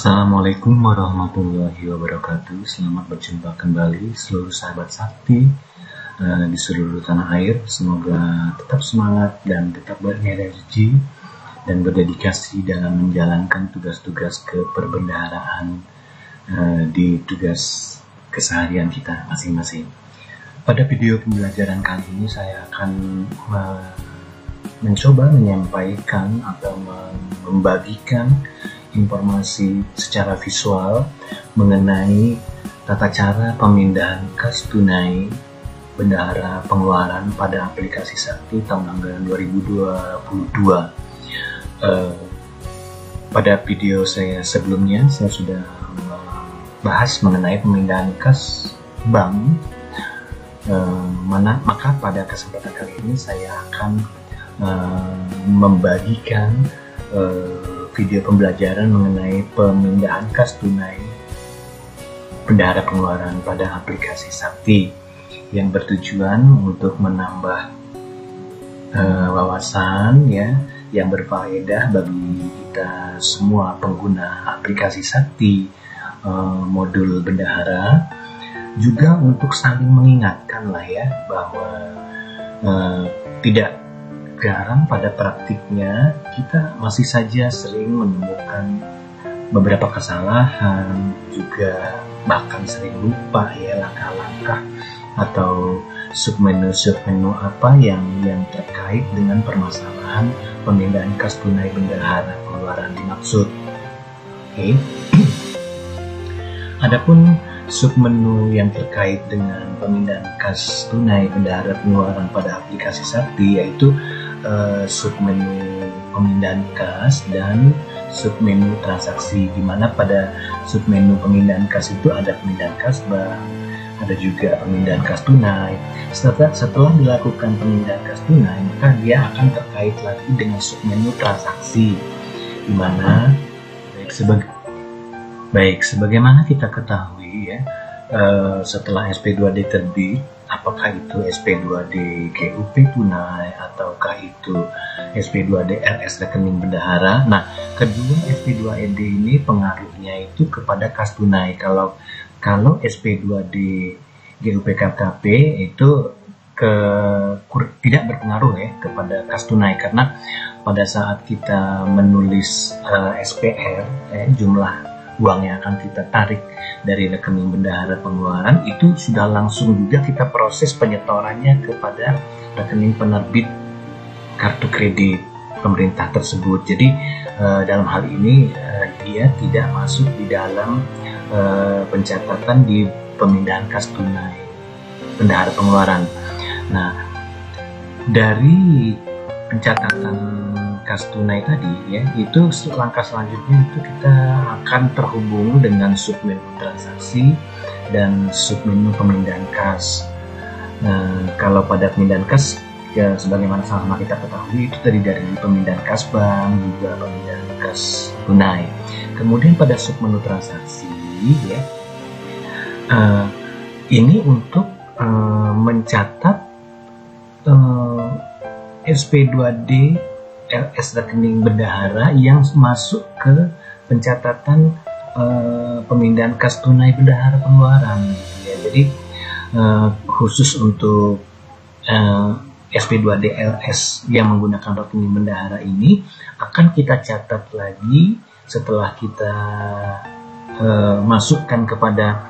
Assalamualaikum warahmatullahi wabarakatuh. Selamat berjumpa kembali seluruh sahabat sakti di seluruh tanah air. Semoga tetap semangat dan tetap berenergi dan berdedikasi dalam menjalankan tugas-tugas keperbendaharaan di tugas keseharian kita masing-masing. Pada video pembelajaran kali ini saya akan mencoba menyampaikan atau membagikan informasi secara visual mengenai tata cara pemindahan kas tunai bendahara pengeluaran pada aplikasi Sakti tahun anggaran 2022. Pada video saya sebelumnya saya sudah bahas mengenai pemindahan kas bank, maka pada kesempatan kali ini saya akan membagikan video pembelajaran mengenai pemindahan kas tunai bendahara pengeluaran pada aplikasi Sakti yang bertujuan untuk menambah wawasan yang berfaedah bagi kita semua pengguna aplikasi Sakti modul bendahara, juga untuk saling mengingatkan bahwa tidak jarang pada praktiknya kita masih saja sering menemukan beberapa kesalahan, juga bahkan sering lupa langkah-langkah atau submenu apa yang terkait dengan permasalahan pemindahan kas tunai bendahara pengeluaran dimaksud. Oke. Adapun submenu yang terkait dengan pemindahan kas tunai bendahara pengeluaran pada aplikasi Sakti yaitu submenu pemindahan kas dan submenu transaksi, di mana pada submenu pemindahan kas itu ada pemindahan kas bank, ada juga pemindahan kas tunai. Setelah dilakukan pemindahan kas tunai, maka dia akan terkait lagi dengan submenu transaksi, di mana sebagaimana kita ketahui setelah SP2D terbit, apakah itu SP2D GUP tunai ataukah itu SP2D RS rekening bendahara. Nah, kedua SP2ED ini pengaruhnya itu kepada kas tunai. Kalau SP2D GUP KKP itu tidak berpengaruh kepada kas tunai, karena pada saat kita menulis SPR jumlah uang yang akan kita tarik dari rekening bendahara pengeluaran itu sudah langsung juga kita proses penyetorannya kepada rekening penerbit kartu kredit pemerintah tersebut. Jadi dalam hal ini dia tidak masuk di dalam pencatatan di pemindahan kas tunai bendahara pengeluaran. Nah, dari pencatatan kas tunai tadi itu langkah selanjutnya itu kita akan terhubung dengan submenu transaksi dan submenu pemindahan kas. Nah, kalau pada pemindahan kas sebagaimana sama kita ketahui itu tadi dari pemindahan kas bank juga pemindahan kas tunai. Kemudian pada submenu transaksi ini untuk mencatat SP2D LS rekening bendahara yang masuk ke pencatatan pemindahan kas tunai bendahara pengeluaran Jadi khusus untuk SP2D LS yang menggunakan rekening bendahara ini akan kita catat lagi setelah kita masukkan kepada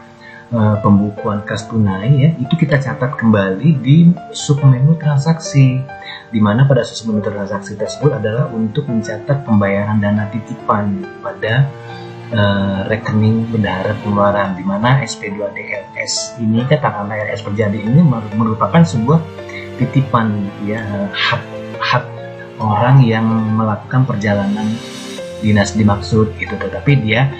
pembukuan kas tunai itu kita catat kembali di submenu transaksi, di mana pada submenu transaksi tersebut adalah untuk mencatat pembayaran dana titipan pada rekening bendahara pengeluaran, di mana SP2D LS ini katakanlah RS Perjadi ini merupakan sebuah titipan hak orang yang melakukan perjalanan dinas dimaksud itu, tetapi dia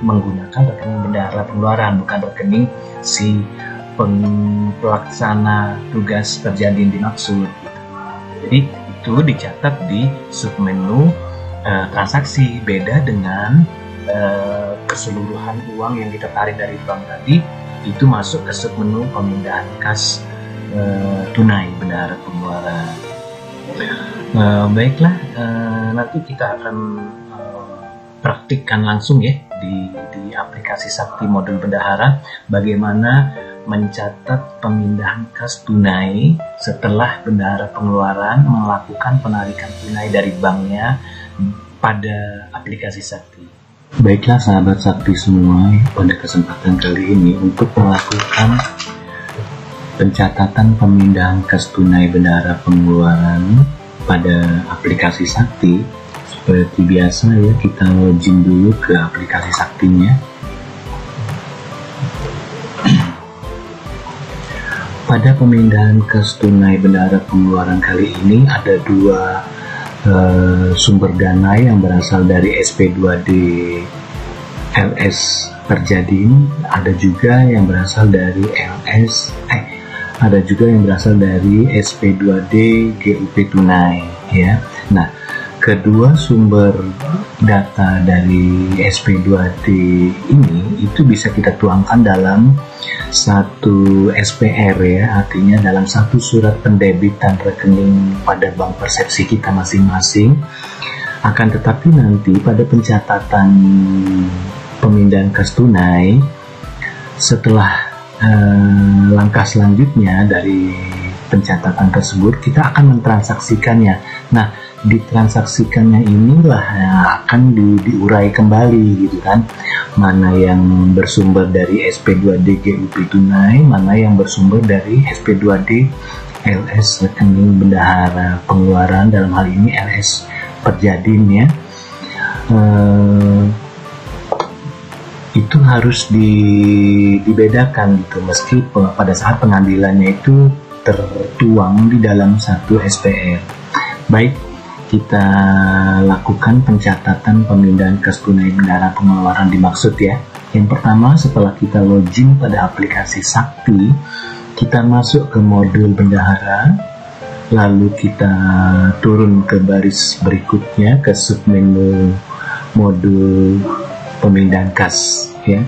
menggunakan rekening bendahara pengeluaran, bukan rekening si pelaksana tugas Perjadi dimaksud. Jadi itu dicatat di submenu transaksi, beda dengan keseluruhan uang yang kita tarik dari bank tadi itu masuk ke submenu pemindahan kas tunai bendahara pengeluaran. Baiklah, nanti kita akan praktikkan langsung di aplikasi Sakti modul bendahara bagaimana mencatat pemindahan kas tunai setelah bendahara pengeluaran melakukan penarikan tunai dari banknya pada aplikasi Sakti. Baiklah sahabat Sakti semua, pada kesempatan kali ini untuk melakukan pencatatan pemindahan kas tunai bendahara pengeluaran pada aplikasi Sakti, seperti biasa ya, kita login dulu ke aplikasi Saktinya. Pada pemindahan kas tunai bendahara pengeluaran kali ini ada dua sumber dana yang berasal dari SP2D LS Perjadin, ada juga yang berasal dari SP2D GUP Tunai ya. Nah, kedua sumber data dari SP2D ini itu bisa kita tuangkan dalam satu SPR ya, artinya dalam satu surat pendebitan rekening pada bank persepsi kita masing-masing. Akan tetapi nanti pada pencatatan pemindahan kas tunai, setelah langkah selanjutnya dari pencatatan tersebut kita akan mentransaksikannya. Nah, ditransaksikannya inilah akan diurai kembali gitu kan, mana yang bersumber dari SP2D GUP Tunai, mana yang bersumber dari SP2D LS rekening bendahara pengeluaran, dalam hal ini LS Perjadin ya. Itu harus dibedakan gitu, meski pada saat pengambilannya itu tertuang di dalam satu SPR. Baik, kita lakukan pencatatan pemindahan kas tunai bendahara pengeluaran dimaksud ya. Yang pertama, setelah kita login pada aplikasi Sakti, kita masuk ke modul bendahara, lalu kita turun ke baris berikutnya ke submenu modul pemindahan kas ya.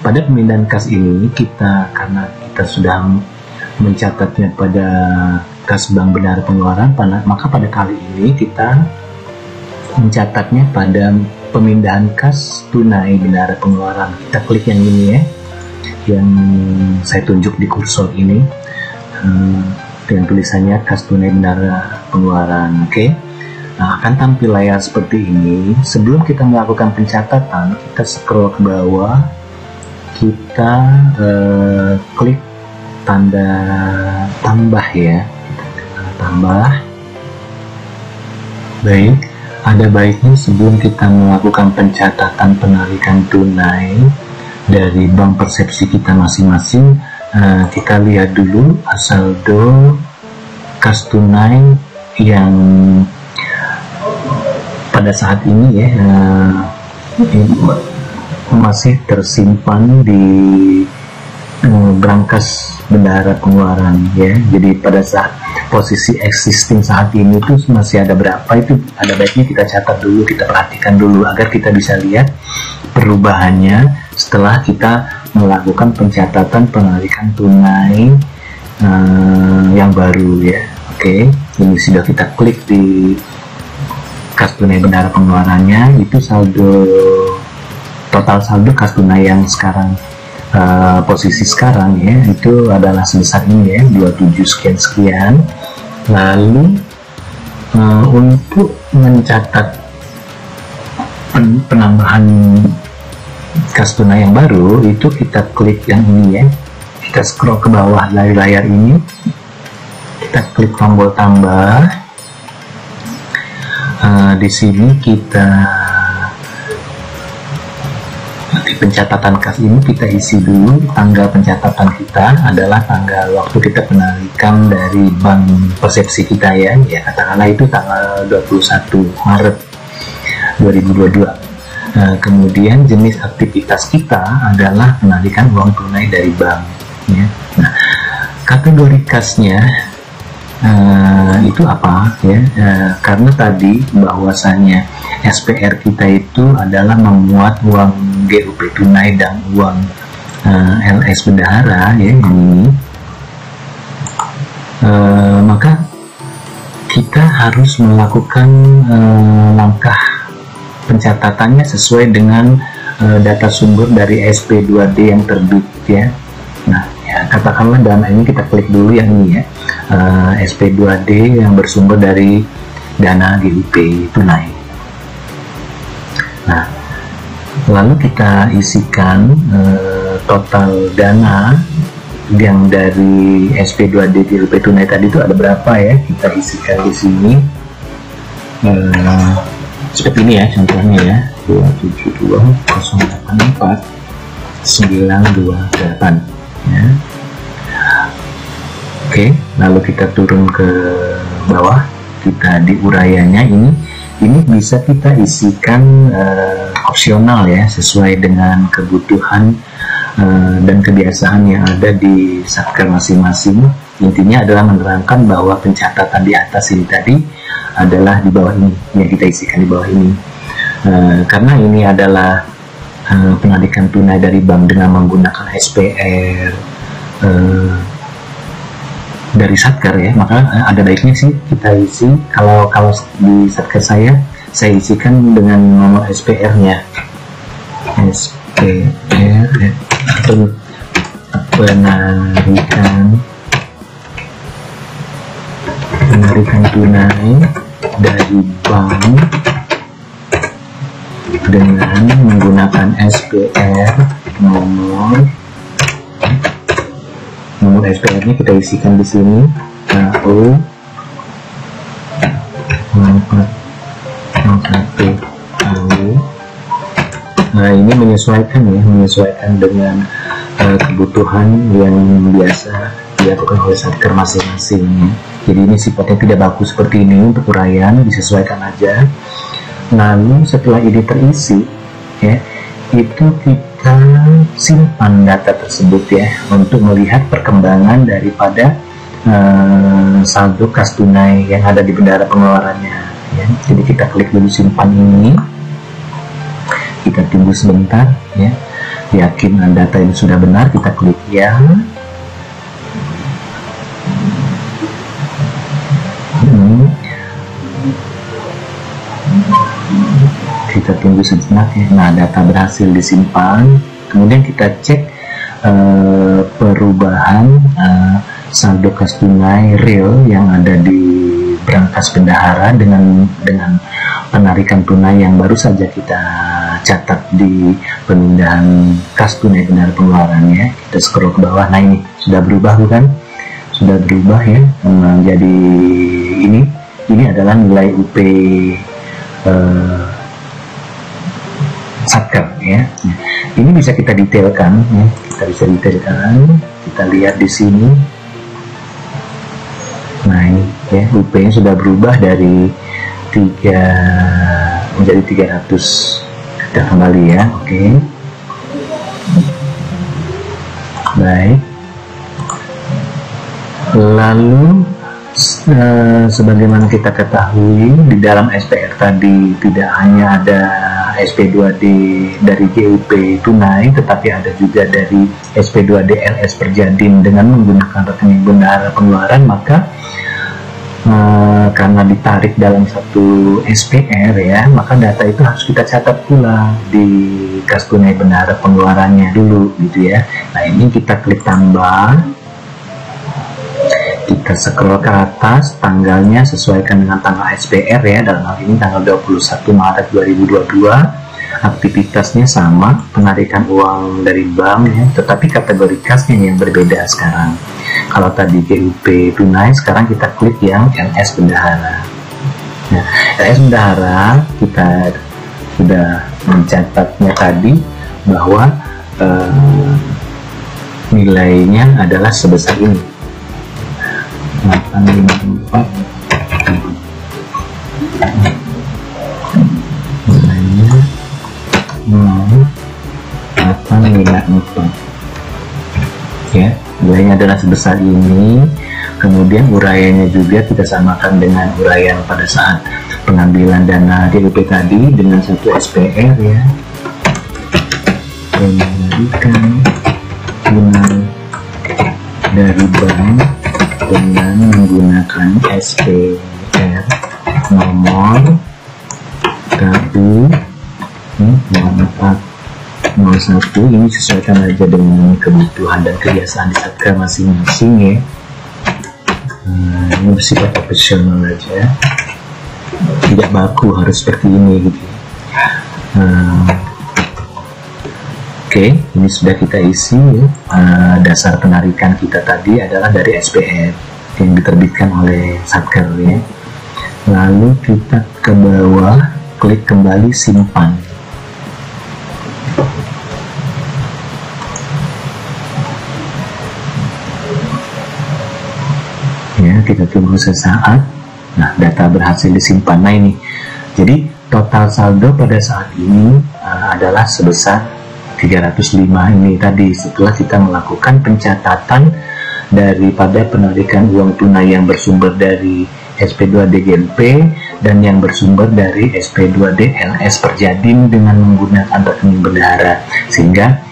Pada pemindahan kas ini karena kita sudah mencatatnya pada kas bank bendahara pengeluaran, maka pada kali ini kita mencatatnya pada pemindahan kas tunai bendahara pengeluaran. Kita klik yang ini ya, yang saya tunjuk di kursor ini, dengan tulisannya kas tunai bendahara pengeluaran. Oke. Nah, akan tampil layar seperti ini. Sebelum kita melakukan pencatatan, kita scroll ke bawah, kita klik tanda tambah ya, tambah. Baik, ada baiknya sebelum kita melakukan pencatatan penarikan tunai dari bank persepsi kita masing-masing, kita lihat dulu saldo kas tunai yang pada saat ini ya masih tersimpan di brankas bendahara pengeluaran ya. Jadi pada saat posisi existing saat ini itu masih ada berapa, itu ada baiknya kita catat dulu, kita perhatikan dulu agar kita bisa lihat perubahannya setelah kita melakukan pencatatan penarikan tunai yang baru ya. Oke, ini sudah kita klik di kas tunai bendahara pengeluarannya, itu total saldo kas tunai yang sekarang posisi sekarang ya, itu adalah sebesar ini ya, 27 sekian. Lalu untuk mencatat penambahan kas tunai yang baru, itu kita klik yang ini ya, kita scroll ke bawah layar ini, kita klik tombol tambah. Di sini kita di pencatatan kas ini kita isi dulu tanggal pencatatan kita adalah tanggal waktu kita penarikan dari bank persepsi kita ya, katakanlah itu tanggal 21 Maret 2022. Kemudian jenis aktivitas kita adalah penarikan uang tunai dari bank ya. Nah, kategori kasnya itu apa ya, karena tadi bahwasannya SPR kita itu adalah memuat uang GUP tunai dan uang LS bendahara ya ini, maka kita harus melakukan langkah pencatatannya sesuai dengan data sumber dari SP2D yang terbit ya. Nah, ya, katakanlah dalam ini kita klik dulu yang ini ya, SP2D yang bersumber dari dana GUP tunai. Nah, lalu kita isikan total dana yang dari SP2D GUP tunai tadi itu ada berapa ya, kita isikan di sini. Seperti ini ya contohnya ya, 272.084.928 ya. Oke, lalu kita turun ke bawah, kita di uraiannya ini bisa kita isikan opsional ya, sesuai dengan kebutuhan dan kebiasaan yang ada di satker masing-masing. Intinya adalah menerangkan bahwa pencatatan di atas ini tadi adalah di bawah ini, yang kita isikan di bawah ini. Karena ini adalah penarikan tunai dari bank dengan menggunakan SPR dari satker ya, maka ada baiknya sih kita isi, kalau di satker saya isikan dengan nomor SPR-nya, SPR atau penarikan tunai dari bank dengan menggunakan SPR, nomor SPR-nya kita isikan di sini, KO 0401 KO. Nah, ini menyesuaikan dengan kebutuhan yang biasa dilakukan oleh satker masing-masing ya. Jadi ini sifatnya tidak baku seperti ini untuk uraian, disesuaikan aja. Lalu setelah ini terisi ya, itu kita simpan data tersebut ya, untuk melihat perkembangan daripada saldo kas tunai yang ada di bendahara pengeluarannya ya. Jadi kita klik dulu simpan ini, kita tunggu sebentar ya, yakin data ini sudah benar, kita klik ya. Kita tunggu sejenak ya. Nah, data berhasil disimpan. Kemudian kita cek perubahan saldo kas tunai real yang ada di brankas bendahara dengan penarikan tunai yang baru saja kita catat di pemindahan kas tunai bendahara pengeluarannya. Kita scroll ke bawah. Nah, ini sudah berubah bukan? Sudah berubah ya menjadi ini adalah nilai UP satker ya. Ini bisa kita detailkan ya, kita lihat di sini. Nah, ini ya, UP-nya sudah berubah dari 3 menjadi 300. Kita kembali ya. Oke. Baik. Lalu sebagaimana kita ketahui, di dalam SPR tadi tidak hanya ada SP2D dari GUP tunai, tetapi ada juga dari SP2D LS Perjadin dengan menggunakan rekening bendahara pengeluaran. Maka karena ditarik dalam satu SPR ya, maka data itu harus kita catat pula di kas tunai bendahara pengeluarannya dulu gitu ya. Nah, ini kita klik tambah, kita scroll ke atas, tanggalnya sesuaikan dengan tanggal SPR ya, dalam hal ini tanggal 21 Maret 2022. Aktivitasnya sama, penarikan uang dari bank ya, tetapi kategori kasnya yang berbeda sekarang. Kalau tadi GUP tunai, sekarang kita klik yang LS bendahara. Nah, LS bendahara kita sudah mencatatnya tadi bahwa nilainya adalah sebesar ini, 854. Nilainya 854 ya, nilainya adalah sebesar ini. Kemudian uraiannya juga kita samakan dengan uraian pada saat pengambilan dana GUP tadi dengan satu SPR ya, penarikan tunai dari bank dengan menggunakan SPR nomor KU satu, ini sesuaikan aja dengan kebutuhan dan kebiasaan di Satker masing-masing ya. Ini bersifat profesional aja, tidak baku harus seperti ini gitu. Oke, ini sudah kita isi ya. Dasar penarikan kita tadi adalah dari SPF yang diterbitkan oleh Satker ya. Lalu kita ke bawah, klik kembali simpan. Ya, kita tunggu sesaat. Nah, data berhasil disimpan. Nah ini, jadi total saldo pada saat ini adalah sebesar 305 ini tadi, setelah kita melakukan pencatatan daripada penarikan uang tunai yang bersumber dari SP2D GLP dan yang bersumber dari SP2D LS Perjadin dengan menggunakan rekening bendahara, sehingga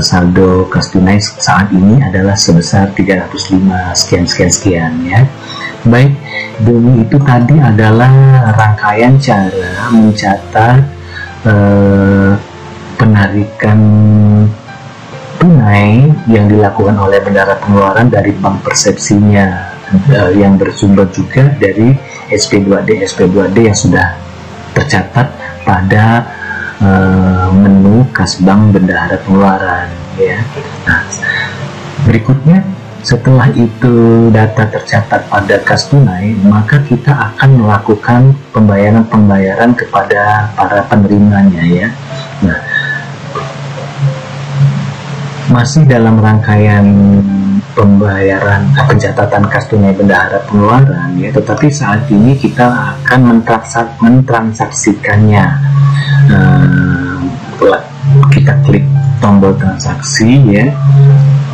saldo kas tunai saat ini adalah sebesar 305 sekian ya. Baik, dulu itu tadi adalah rangkaian cara mencatat penarikan tunai yang dilakukan oleh bendahara pengeluaran dari bank persepsinya, yang bersumber juga dari SP2D yang sudah tercatat pada menu kas bank bendahara pengeluaran ya. Nah, berikutnya setelah itu data tercatat pada kas tunai, maka kita akan melakukan pembayaran kepada para penerimanya ya. Nah, masih dalam rangkaian pembayaran pencatatan kas tunai bendahara pengeluaran ya, tetapi saat ini kita akan mentransaksikannya. Kita klik tombol transaksi ya.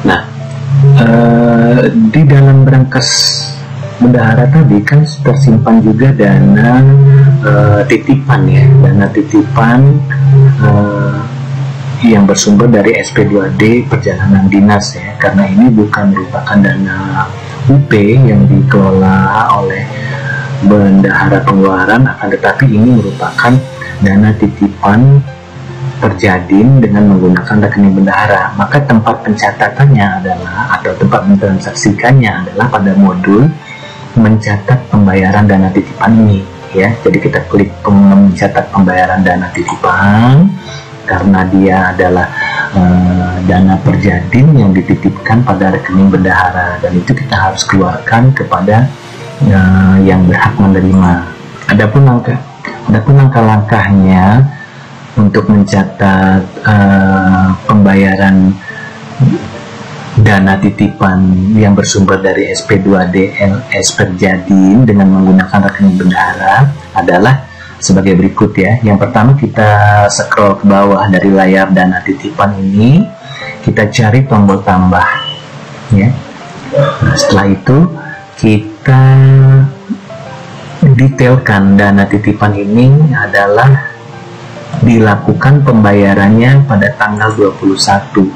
Nah, di dalam berangkas bendahara tadi kan tersimpan juga dana titipan ya, dana titipan yang bersumber dari SP2D perjalanan dinas ya, karena ini bukan merupakan dana UP yang dikelola oleh bendahara pengeluaran, akan tetapi ini merupakan dana titipan Perjadin dengan menggunakan rekening bendahara. Maka tempat pencatatannya adalah, atau tempat mentransaksikannya adalah pada modul mencatat pembayaran dana titipan ini ya. Jadi kita klik mencatat pembayaran dana titipan karena dia adalah dana Perjadin yang dititipkan pada rekening bendahara, dan itu kita harus keluarkan kepada yang berhak menerima. Adapun langkah-langkahnya untuk mencatat pembayaran dana titipan yang bersumber dari SP2D LS Perjadin dengan menggunakan rekening bendahara adalah sebagai berikut ya. Yang pertama, kita scroll ke bawah dari layar dana titipan ini, kita cari tombol tambah ya. Nah, setelah itu kita detailkan dana titipan ini adalah dilakukan pembayarannya pada tanggal 21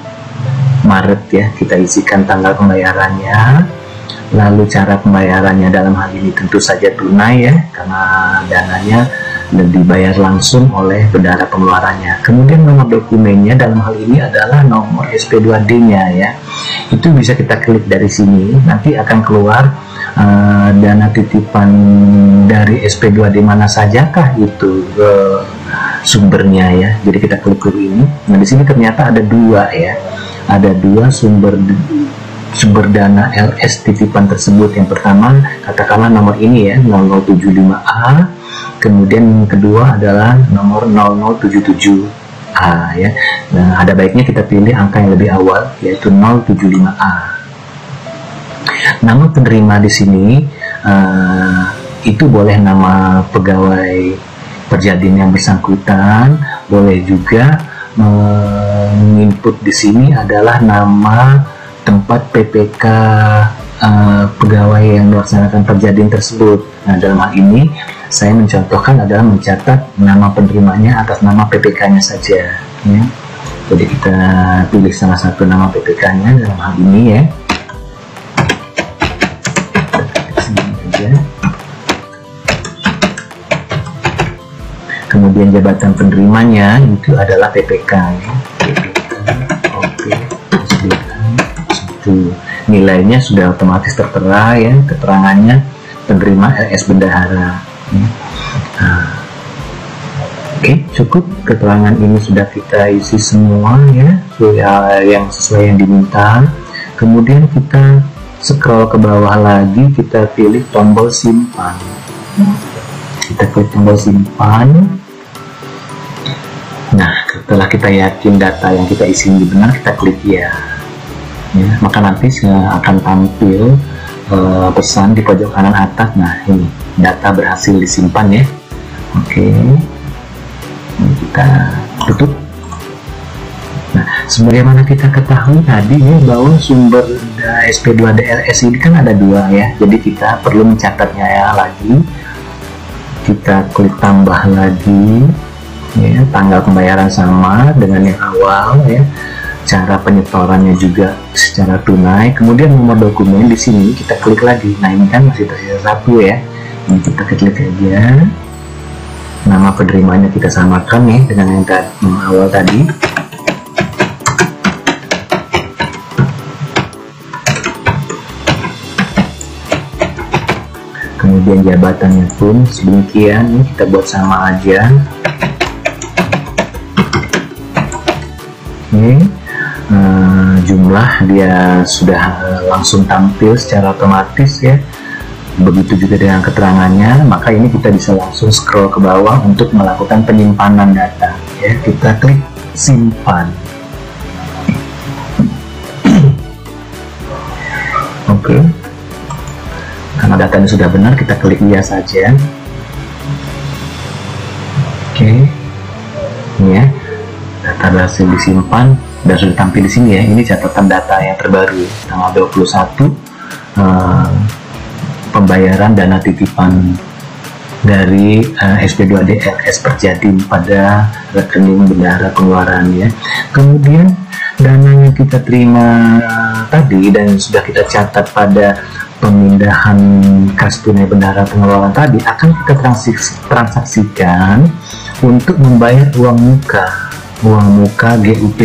Maret ya. Kita isikan tanggal pembayarannya, lalu cara pembayarannya dalam hal ini tentu saja tunai ya, karena dananya dibayar langsung oleh bendahara pengeluarannya. Kemudian nomor dokumennya dalam hal ini adalah nomor SP2D-nya ya. Itu bisa kita klik dari sini, nanti akan keluar dana titipan dari SP2D mana sajakah itu sumbernya ya. Jadi kita klik ini. Nah, di sini ternyata ada dua ya. Ada dua sumber dana LS titipan tersebut. Yang pertama katakanlah nomor ini ya, 0075A. Kemudian yang kedua adalah nomor 0077A ya. Nah, ada baiknya kita pilih angka yang lebih awal, yaitu 075A. Nama penerima di sini itu boleh nama pegawai Perjadin yang bersangkutan, boleh juga menginput di sini adalah nama tempat PPK pegawai yang melaksanakan Perjadin tersebut. Nah, dalam hal ini saya mencontohkan adalah mencatat nama penerimanya atas nama PPK-nya saja ya. Jadi kita pilih salah satu nama PPK-nya dalam hal ini ya. Kemudian jabatan penerimanya itu adalah PPK ya. PPK. itu. Nilainya sudah otomatis tertera ya, keterangannya penerima LS bendahara. Oke, cukup keterangan ini sudah kita isi semua ya, yang sesuai yang diminta. Kemudian kita scroll ke bawah lagi, kita pilih tombol simpan. Kita klik tombol simpan. Nah, setelah kita yakin data yang kita isi ini benar, kita klik ya. Maka nanti akan tampil pesan di pojok kanan atas. Nah, ini data berhasil disimpan ya. Oke, ini kita tutup. Nah, sebagaimana kita ketahui tadi ya, bahwa sumber SP2DLS ini kan ada dua ya, jadi kita perlu mencatatnya ya lagi. Kita klik tambah lagi ya, tanggal pembayaran sama dengan yang awal ya, cara penyetorannya juga secara tunai. Kemudian nomor dokumen di sini kita klik lagi. Nah, ini kan masih tersisa satu ya, ini kita klik aja. Nama penerimanya kita samakan ya dengan yang awal tadi. Kemudian jabatannya pun sedemikian, ini kita buat sama aja. Oke, jumlah dia sudah langsung tampil secara otomatis ya. Begitu juga dengan keterangannya, maka ini kita bisa langsung scroll ke bawah untuk melakukan penyimpanan data ya. Kita klik simpan. Oke, karena datanya sudah benar, kita klik iya saja. Oke, ini ya, data berhasil disimpan dan sudah tampil di sini ya. Ini catatan data yang terbaru tanggal 21 pembayaran dana titipan dari SP2DLS Perjadim pada rekening bendahara pengeluaran ya. Kemudian dana yang kita terima tadi dan sudah kita catat pada pemindahan kas tunai bendahara pengeluaran tadi akan kita transaksikan untuk membayar uang muka GUP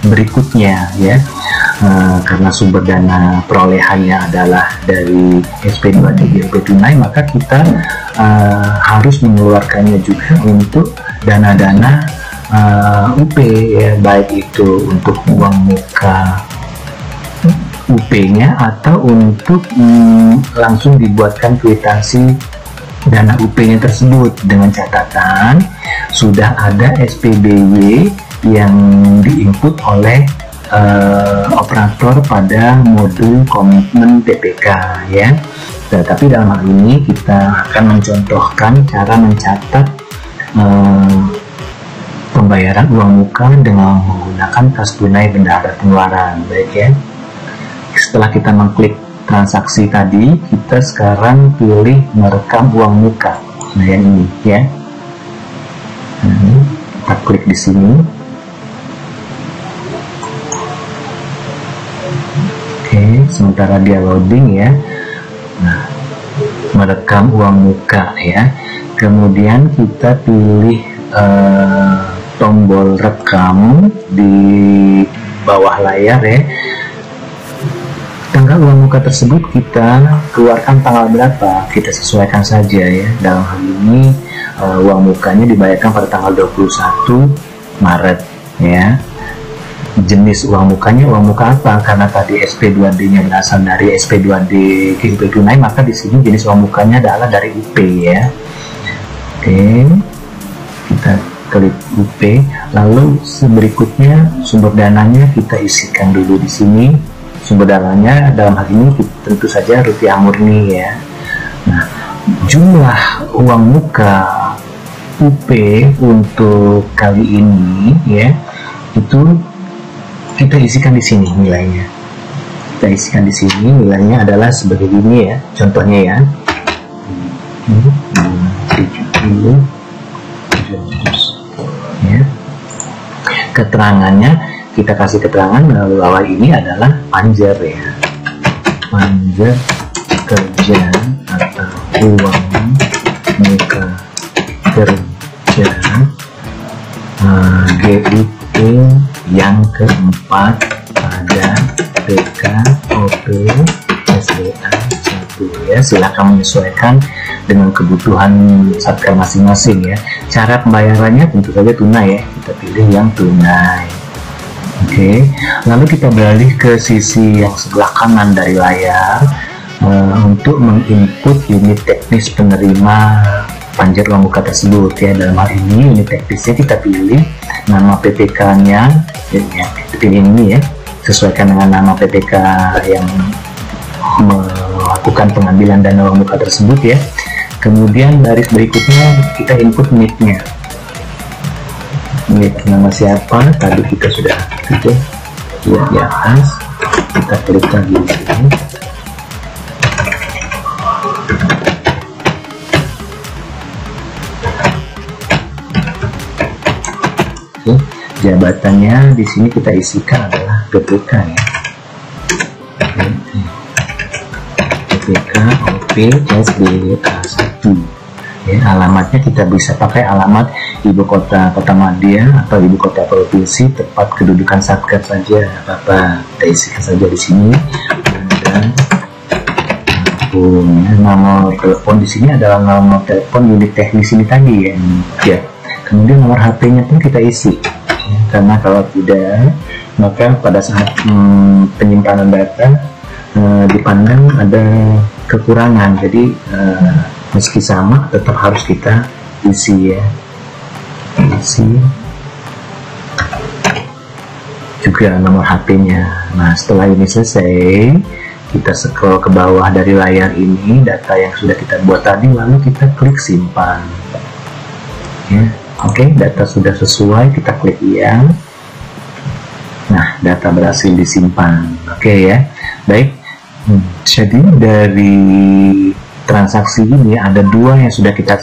berikutnya ya. Karena sumber dana perolehannya adalah dari SP2D GUP tunai, maka kita harus mengeluarkannya juga untuk dana-dana UP ya, baik itu untuk uang muka UP-nya atau untuk langsung dibuatkan kwitansi dana UP-nya tersebut dengan catatan sudah ada SPBY yang diinput oleh operator pada modul komitmen PPK ya. Tapi dalam hal ini kita akan mencontohkan cara mencatat pembayaran uang muka dengan menggunakan kas tunai bendahara pengeluaran, baik ya. Setelah kita mengklik transaksi tadi, kita sekarang pilih merekam uang muka. Nah, yang ini ya. Kita klik di sini. Oke, sementara dia loading ya. Nah, merekam uang muka ya. Kemudian kita pilih tombol rekam di bawah layar ya. Tanggal uang muka tersebut kita keluarkan tanggal berapa, kita sesuaikan saja ya. Dalam hal ini uang mukanya dibayarkan pada tanggal 21 Maret ya. Jenis uang mukanya uang muka apa? Karena tadi SP2D nya berasal dari SP2D GUP tunai, maka di sini jenis uang mukanya adalah dari UP ya. Oke, kita klik UP. Lalu berikutnya sumber dananya kita isikan dulu di sini. Sumber dananya dalam hal ini tentu saja rupiah murni ya. Nah, jumlah uang muka UP untuk kali ini ya, itu kita isikan di sini nilainya. Kita isikan di sini nilainya adalah sebagai ini ya. Contohnya ya. 70 ya. Keterangannya kita kasih keterangan melalui bawah ini adalah panjer ya. Panjer kerja atau uang muka kerja GUP yang keempat pada PPK OP SBA 1 ya. Silahkan menyesuaikan dengan kebutuhan satker masing-masing ya. Cara pembayarannya tentu saja tunai ya, kita pilih yang tunai. Oke, lalu kita beralih ke sisi yang sebelah kanan dari layar untuk menginput unit teknis penerima panjar uang muka tersebut ya. Dalam hal ini unit teknisnya kita pilih nama PPK-nya ya, pilih ini ya, sesuaikan dengan nama PPK yang melakukan pengambilan dana uang muka tersebut ya. Kemudian baris berikutnya kita input NIK-nya. NIK nama siapa tadi kita sudah gitu lihat di atas, kita klik lagi di sini. Oke, jabatannya di sini kita isikan adalah PPK ya. PPK OP SBA 1 ya. Alamatnya kita bisa pakai alamat ibu kota Kotamadya atau ibu kota provinsi, tempat kedudukan satker saja apa-apa, kita isikan saja di sini. Dan nomor telepon di sini adalah nomor telepon unit teknis ini tadi ya. Kemudian nomor HP-nya pun kita isi ya, karena kalau tidak maka pada saat penyimpanan data dipandang ada kekurangan, jadi meski sama tetap harus kita isi ya, isi juga nomor HP-nya. Nah, setelah ini selesai, kita scroll ke bawah dari layar ini data yang sudah kita buat tadi, lalu kita klik simpan ya. Oke, data sudah sesuai, kita klik iya. Nah, data berhasil disimpan. Oke ya, baik. Jadi dari transaksi ini ada dua yang sudah kita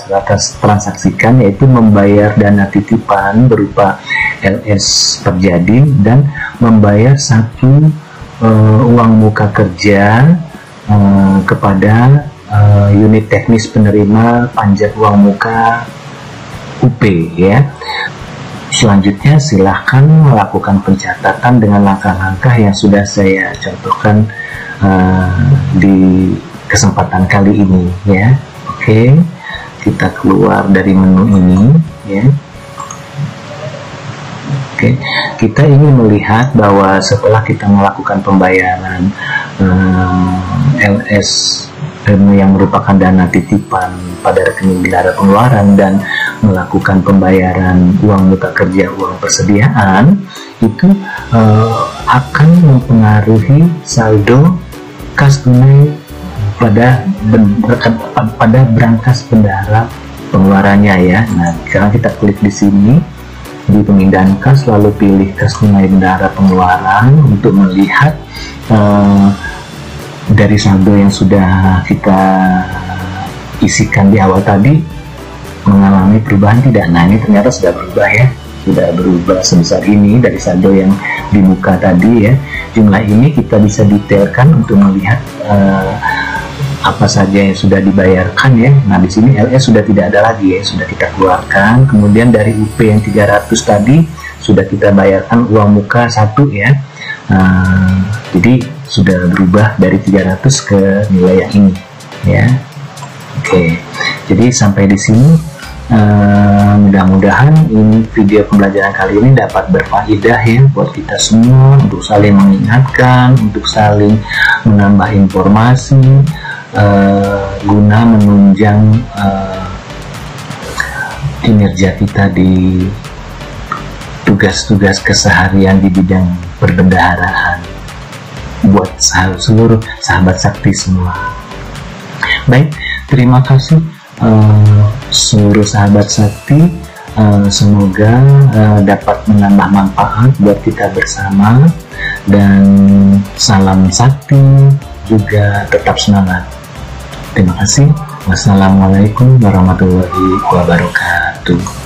transaksikan, yaitu membayar dana titipan berupa LS Perjadi dan membayar satu uang muka kerja kepada unit teknis penerima panjar uang muka UP ya. Selanjutnya silahkan melakukan pencatatan dengan langkah-langkah yang sudah saya contohkan di kesempatan kali ini ya. Oke, kita keluar dari menu ini ya. Oke, kita ingin melihat bahwa setelah kita melakukan pembayaran LS yang merupakan dana titipan pada rekening bendahara pengeluaran dan melakukan pembayaran uang muka kerja, uang persediaan, itu akan mempengaruhi saldo kas tunai pada brankas bendahara pengeluarannya ya. Nah, sekarang kita klik di sini di pemindahan kas, lalu pilih kas tunai bendahara pengeluaran untuk melihat dari saldo yang sudah kita isikan di awal tadi mengalami perubahan tidak. Nah, ini ternyata sudah berubah ya, sudah berubah sebesar ini dari saldo yang di muka tadi ya. Jumlah ini kita bisa detailkan untuk melihat apa saja yang sudah dibayarkan ya. Nah, di sini LS sudah tidak ada lagi ya, sudah kita keluarkan. Kemudian dari UP yang 300 tadi sudah kita bayarkan uang muka 1 ya. Jadi sudah berubah dari 300 ke nilai yang ini ya. Oke, jadi sampai di sini mudah-mudahan ini video pembelajaran kali ini dapat berfaedah ya buat kita semua, untuk saling mengingatkan, untuk saling menambah informasi, guna menunjang kinerja kita di tugas-tugas keseharian di bidang perbendaharaan buat seluruh sahabat sakti semua. Baik, terima kasih seluruh sahabat sakti, semoga dapat menambah manfaat buat kita bersama, dan salam sakti, juga tetap semangat. Terima kasih. Wassalamualaikum warahmatullahi wabarakatuh.